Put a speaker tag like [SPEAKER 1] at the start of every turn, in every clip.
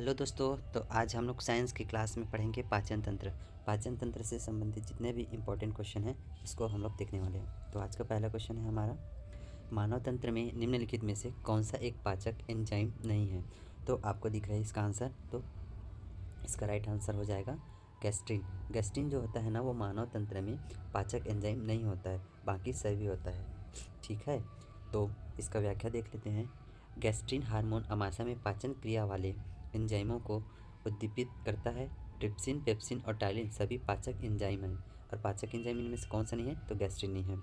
[SPEAKER 1] Hello दोस्तों। तो आज हम लोग साइंस की क्लास में पढ़ेंगे पाचन तंत्र। पाचन तंत्र से संबंधित जितने भी इम्पोर्टेंट क्वेश्चन हैं इसको हम लोग देखने वाले हैं। तो आज का पहला क्वेश्चन है हमारा, मानव तंत्र में निम्नलिखित में से कौन सा एक पाचक एंजाइम नहीं है। तो आपको दिख रहा है इसका आंसर, तो इसका राइट आंसर हो जाएगा गैस्ट्रिन। गैस्ट्रिन जो होता है ना, वो मानव तंत्र में पाचक एंजाइम नहीं होता है, बाकी सभी होता है। ठीक है, तो इसका व्याख्या देख लेते हैं। गैस्ट्रिन हार्मोन अमाशय में पाचन क्रिया वाले एंजाइमों को उद्दीपित करता है। ट्रिप्सिन, पेप्सिन और टाइलिन सभी पाचक एंजाइम हैं, और पाचक एंजाइम इनमें से कौन सा नहीं है, तो गैस्ट्रिन नहीं है।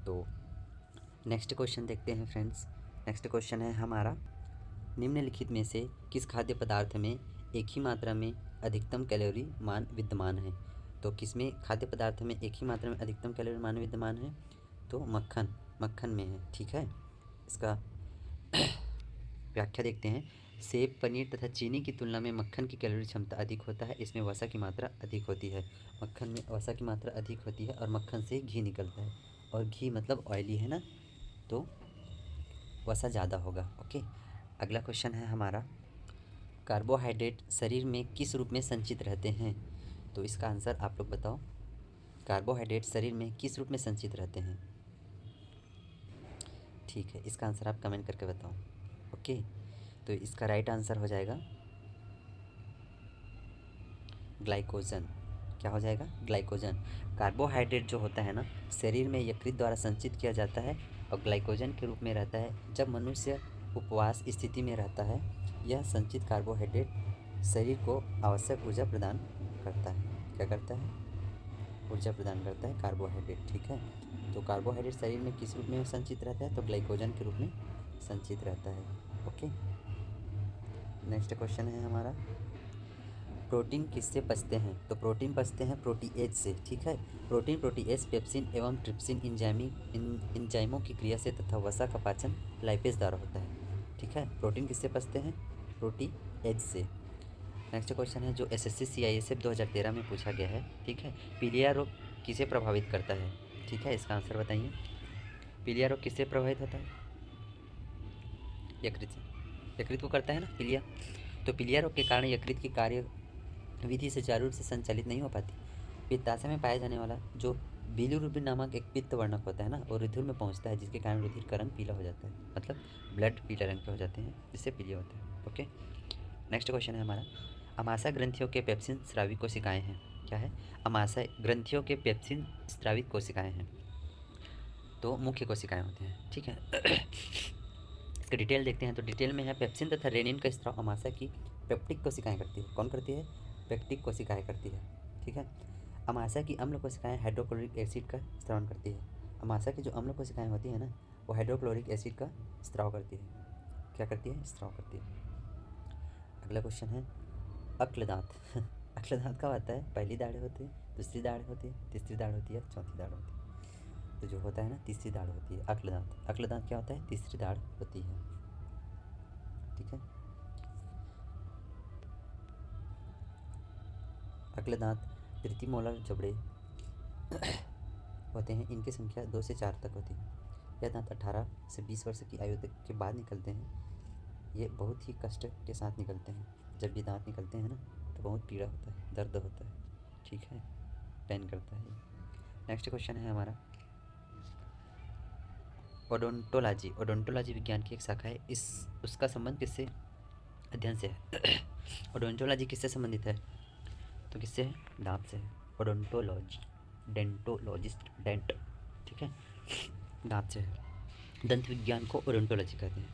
[SPEAKER 1] तो नेक्स्ट क्वेश्चन देखते हैं फ्रेंड्स। नेक्स्ट क्वेश्चन है हमारा, निम्नलिखित में से किस खाद्य पदार्थ में एक ही मात्रा में अधिकतम कैलोरी मान विद्यमान है। तो किसमें खाद्य पदार्थ में एक ही मात्रा में अधिकतम कैलोरी मान विद्यमान है, तो मक्खन में है। ठीक है, इसका व्याख्या देखते हैं। सेब, पनीर तथा चीनी की तुलना में मक्खन की कैलोरी क्षमता अधिक होता है। इसमें वसा की मात्रा अधिक होती है। मक्खन में वसा की मात्रा अधिक होती है और मक्खन से घी निकलता है, और घी मतलब ऑयली है ना, तो वसा ज़्यादा होगा। ओके, अगला क्वेश्चन है हमारा, कार्बोहाइड्रेट शरीर में किस रूप में संचित रहते हैं। तो इसका आंसर आप लोग बताओ, कार्बोहाइड्रेट शरीर में किस रूप में संचित रहते हैं। ठीक है, इसका आंसर आप कमेंट करके बताओ। ओके, तो इसका राइट आंसर हो जाएगा ग्लाइकोजन। क्या हो जाएगा, ग्लाइकोजन। कार्बोहाइड्रेट जो होता है ना, शरीर में यकृत द्वारा संचित किया जाता है और ग्लाइकोजन के रूप में रहता है। जब मनुष्य उपवास स्थिति में रहता है, यह संचित कार्बोहाइड्रेट शरीर को आवश्यक ऊर्जा प्रदान करता है। क्या करता है, ऊर्जा प्रदान करता है कार्बोहाइड्रेट। ठीक है, तो कार्बोहाइड्रेट शरीर में किस रूप में संचित रहता है, तो ग्लाइकोजन के रूप में संचित रहता है। ओके, नेक्स्ट क्वेश्चन है हमारा, प्रोटीन किससे पचते हैं। तो प्रोटीन पचते हैं प्रोटीएज से। ठीक है, प्रोटीन प्रोटीएज पेप्सिन एवं ट्रिप्सिन इंजाइमों की क्रिया से तथा वसा का पाचन लाइपेज द्वारा होता है। ठीक है, प्रोटीन किससे पचते हैं, प्रोटीएज से। नेक्स्ट क्वेश्चन है जो एसएससी सीआईएसएफ 2013 में पूछा गया है। ठीक है, पीलिया रोग किसे प्रभावित करता है। ठीक है, इसका आंसर बताइए, पीलिया रोग किससे प्रभावित होता है, यकृत से। यकृत को करता है ना पीलिया, तो पीलिया रोग के कारण यकृत की कार्य विधि सुचारू रूप से संचालित नहीं हो पाती। पित्ताशय में पाया जाने वाला जो बिलिरुबिन नामक एक पित्त वर्णक होता है ना, वो रुधिर में पहुंचता है, जिसके कारण रुधिर का रंग पीला हो जाता है, मतलब ब्लड पीला रंग के हो जाते हैं, जिससे पीलिया होता है। ओके, नेक्स्ट क्वेश्चन है हमारा, अमाशय ग्रंथियों के पेप्सिन स्रावी कोशिकाएं हैं। क्या है, अमाशय ग्रंथियों के पेप्सिन स्रावित कोशिकाएं हैं, तो मुख्य कोशिकाएं होते हैं। ठीक है, इसका डिटेल देखते हैं। तो डिटेल में है, पेप्सिन तथा रेनिन का स्राव अमाशय की पेप्टिक कोशिकाएं करती है। कौन करती है, पेप्टिक कोशिकाएं करती है। ठीक है, अमाशय की अम्ल कोशिकाएं हाइड्रोक्लोरिक एसिड का स्रावन करती है। अमाशय की जो अम्ल कोशिकाएं होती है ना, वो हाइड्रोक्लोरिक एसिड का स्राव करती है। क्या करती है, स्राव करती है। अगला क्वेश्चन है, अक्लदांत अक्लदांत का होता है, पहली दाढ़ होती है, दूसरी दाढ़ होती है, तीसरी दाढ़ होती है, चौथी दाढ़ होती है। तो जो होता है ना, तीसरी दाढ़ होती है अक्लदांत। अक्लदांत क्या होता है, तीसरी दाढ़ होती है। ठीक है, अक्लदांत तृतीय मोलर जबड़े होते हैं, इनकी संख्या 2 से 4 तक होती है। यह दांत 18 से 20 वर्ष की आयु तक के बाद निकलते हैं। ये बहुत ही कष्ट के साथ निकलते हैं। जब ये दांत निकलते हैं ना, तो बहुत पीड़ा होता है, दर्द होता है। ठीक है, पेन करता है। नेक्स्ट क्वेश्चन है हमारा, ओडोंटोलॉजी। ओडोंटोलॉजी विज्ञान की एक शाखा है, इस उसका संबंध किससे अध्ययन से है ओडोंटोलॉजी किससे संबंधित है, तो किससे है, दांत से है। Odontology, dentologist, dent. ठीक है, दांत से है। दंत विज्ञान को ओडोंटोलॉजी कहते हैं।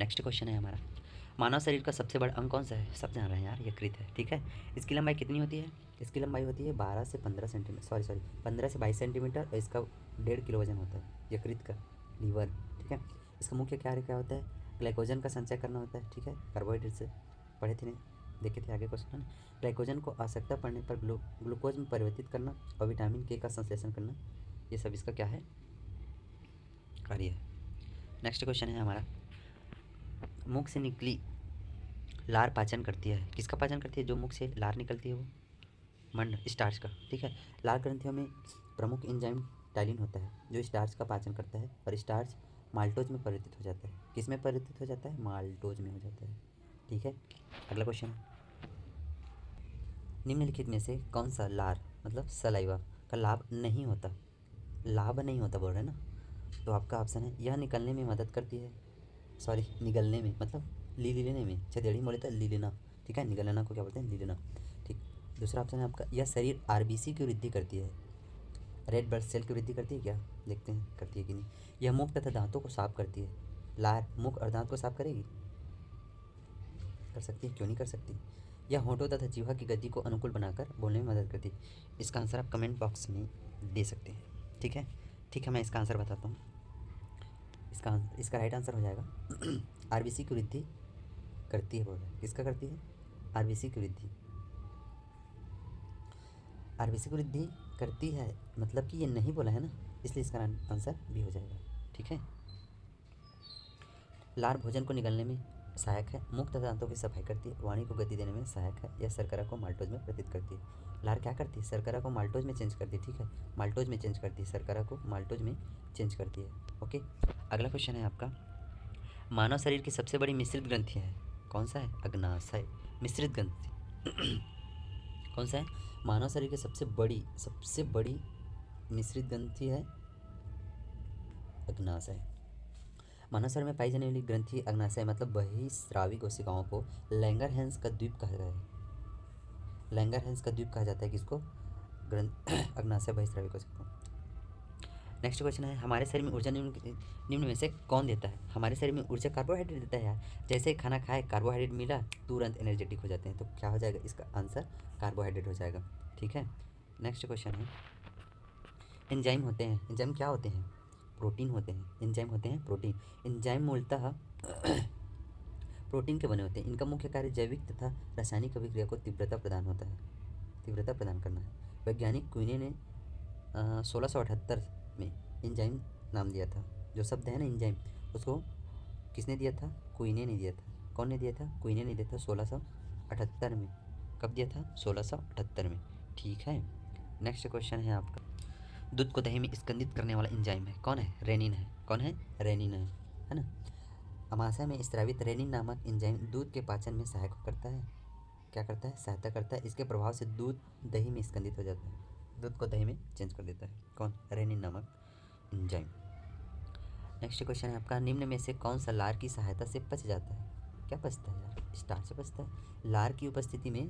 [SPEAKER 1] नेक्स्ट क्वेश्चन है हमारा, मानव शरीर का सबसे बड़ा अंग कौन सा है। सब जान रहे हैं यार, यकृत है। ठीक है, इसकी लंबाई कितनी होती है, इसकी लंबाई होती है 12 से 15 सेंटीमीटर, सॉरी 15 से 22 सेंटीमीटर, और इसका 1.5 किलो वजन होता है, यकृत का, लीवर। ठीक है, इसका मुख्य कार्य क्या होता है, ग्लाइकोजन का संचय करना होता है। ठीक है, कार्बोहाइड्रेट से पढ़े थे, नहीं देखे थे आगे क्वेश्चन है। ग्लाइकोजन को आवश्यकता पड़ने पर ग्लूकोज में परिवर्तित करना और विटामिन के का संश्लेषण करना, ये सब इसका क्या है, कार्य है। नेक्स्ट क्वेश्चन है हमारा, मुख से निकली लार पाचन करती है। किसका पाचन करती है, जो मुख से लार निकलती है वो मंड, स्टार्च का। ठीक है, लार ग्रंथियों में प्रमुख एंजाइम टाइलिन होता है, जो स्टार्च का पाचन करता है, और स्टार्च माल्टोज में परिवर्तित हो जाता है। किस में परिवर्तित हो जाता है? माल्टोज में हो जाता है। ठीक है, अगला क्वेश्चन, निम्नलिखित में से कौन सा लार मतलब सलाइवा का लाभ नहीं होता? लाभ नहीं होता बोल रहे हैं ना, तो आपका ऑप्शन है यह निकलने में मदद करती है, सॉरी निगलने में मतलब लीलेने में, छदेड़ी बोले तो लीलेना, ठीक है, निगलना को क्या बोलते हैं? लीलेना, ठीक। दूसरा ऑप्शन है आपका यह शरीर आरबीसी की वृद्धि करती है, रेड ब्लड सेल की वृद्धि करती है क्या? देखते हैं करती है कि नहीं। यह मुख तथा दांतों को साफ करती है, लार मुख और दांत को साफ करेगी? कर सकती है, क्यों नहीं कर सकती। यह होठों तथा जीवा की गति को अनुकूल बनाकर बोलने में मदद करती है। इसका आंसर आप कमेंट बॉक्स में दे सकते हैं, ठीक है। ठीक है, मैं इसका आंसर बताता हूँ। इसका राइट आंसर हो जाएगा आरबीसी की वृद्धि करती है बोल रहे हैं। किसका करती है? आरबीसी की वृद्धि। आरबीसी की वृद्धि करती है मतलब कि ये नहीं बोला है ना, इसलिए इसका आंसर भी हो जाएगा, ठीक है। लार भोजन को निगलने में सहायक है, मुख तथा दांतों की सफाई करती है, वाणी को गति देने में सहायक है, यह शर्करा को माल्टोज में परिवर्तित करती है। लार क्या करती है? शर्करा को माल्टोज में चेंज करती है, ठीक है, माल्टोज में चेंज करती है, शर्करा को माल्टोज में चेंज करती है। ओके, अगला क्वेश्चन है आपका, मानव शरीर की सबसे बड़ी मिश्रित ग्रंथि है, कौन सा है? अग्नाशय मिश्रित ग्रंथि कौन सा है? मानव शरीर की सबसे बड़ी मिश्रित ग्रंथि है अग्नाशय। मानव शरीर में पाई जाने वाली ग्रंथि अग्नाशय मतलब बहिस्रावी कोशिकाओं को लैंगरहैंस का द्वीप कहा गया है। लैंगरहैंस का द्वीप कहा जाता है किसको? अग्नाशय बहिस्रावी कोशिकाओं। नेक्स्ट क्वेश्चन है, हमारे शरीर में ऊर्जा निम्न में से कौन देता है? हमारे शरीर में ऊर्जा कार्बोहाइड्रेट देता है यार। जैसे ही खाना खाए कार्बोहाइड्रेट मिला तुरंत एनर्जेटिक हो जाते हैं, तो क्या हो जाएगा? इसका आंसर कार्बोहाइड्रेट हो जाएगा, ठीक है। नेक्स्ट क्वेश्चन है, एंजाइम होते हैं, एंजाइम क्या होते हैं? प्रोटीन होते हैं। एंजाइम होते हैं प्रोटीन। एंजाइम मूलतः प्रोटीन के बने होते हैं। इनका मुख्य कार्य जैविक तथा रासायनिक अभिक्रिया को तीव्रता प्रदान करना है। वैज्ञानिक क्विने ने 1678 में एंजाइम नाम दिया था। जो शब्द है ना एंजाइम, उसको किसने दिया था? क्विने ने दिया था। कौन ने दिया था? क्विने ने दिया था 1678 में। कब दिया था? 1678 में, ठीक है। नेक्स्ट क्वेश्चन है आपका, दूध को दही में स्कंदित करने वाला एंजाइम है, कौन है? रेनिन है। कौन है? रेनिन है ना। अमाशय में स्रावित रेनिन नामक एंजाइम दूध के पाचन में सहायक करता है। क्या करता है? सहायता करता है। इसके प्रभाव से दूध दही में स्कंदित हो जाता है, दूध को दही में चेंज कर देता है। कौन? रेनिन नामक एंजाइम। नेक्स्ट क्वेश्चन है आपका, निम्न में से कौन सा लार की सहायता से पच जाता है? क्या पचता है यार? स्टार्च से पचता है। लार की उपस्थिति में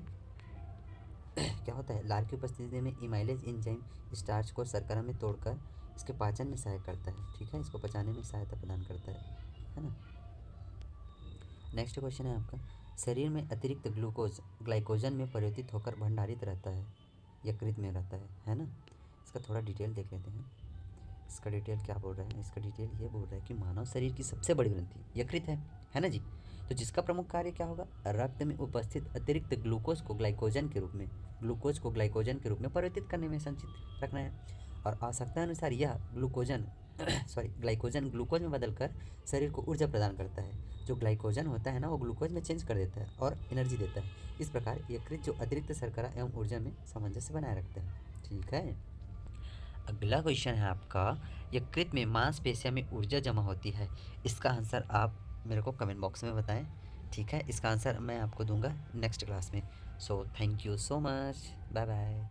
[SPEAKER 1] क्या होता है? लार की उपस्थिति में इमाइलेज एंजाइम स्टार्च को शर्करा में तोड़कर इसके पाचन में सहायक करता है, ठीक है, इसको पचाने में सहायता प्रदान करता है ना। नेक्स्ट क्वेश्चन है आपका, शरीर में अतिरिक्त ग्लूकोज ग्लाइकोजन में परिवर्तित होकर भंडारित रहता है, यकृत में रहता है ना। इसका थोड़ा डिटेल देख लेते हैं। इसका डिटेल क्या बोल रहा है? इसका डिटेल ये बोल रहा है कि मानव शरीर की सबसे बड़ी ग्रंथि यकृत है ना जी। तो जिसका प्रमुख कार्य क्या होगा? रक्त में उपस्थित अतिरिक्त ग्लूकोज को ग्लाइकोजन के रूप में परिवर्तित करने में संचित रखना है, और आवश्यकता अनुसार यह ग्लाइकोजन ग्लूकोज में बदलकर शरीर को ऊर्जा प्रदान करता है। जो ग्लाइकोजन होता है ना, वो ग्लूकोज में चेंज कर देता है और एनर्जी देता है। इस प्रकार यकृत जो अतिरिक्त शर्करा एवं ऊर्जा में सामंजस्य बनाए रखता है, ठीक है। अगला क्वेश्चन है आपका, यकृत में मांसपेशियों में ऊर्जा जमा होती है, इसका आंसर आप मेरे को कमेंट बॉक्स में बताएं, ठीक है। इसका आंसर मैं आपको दूंगा नेक्स्ट क्लास में। So thank you so much, bye bye.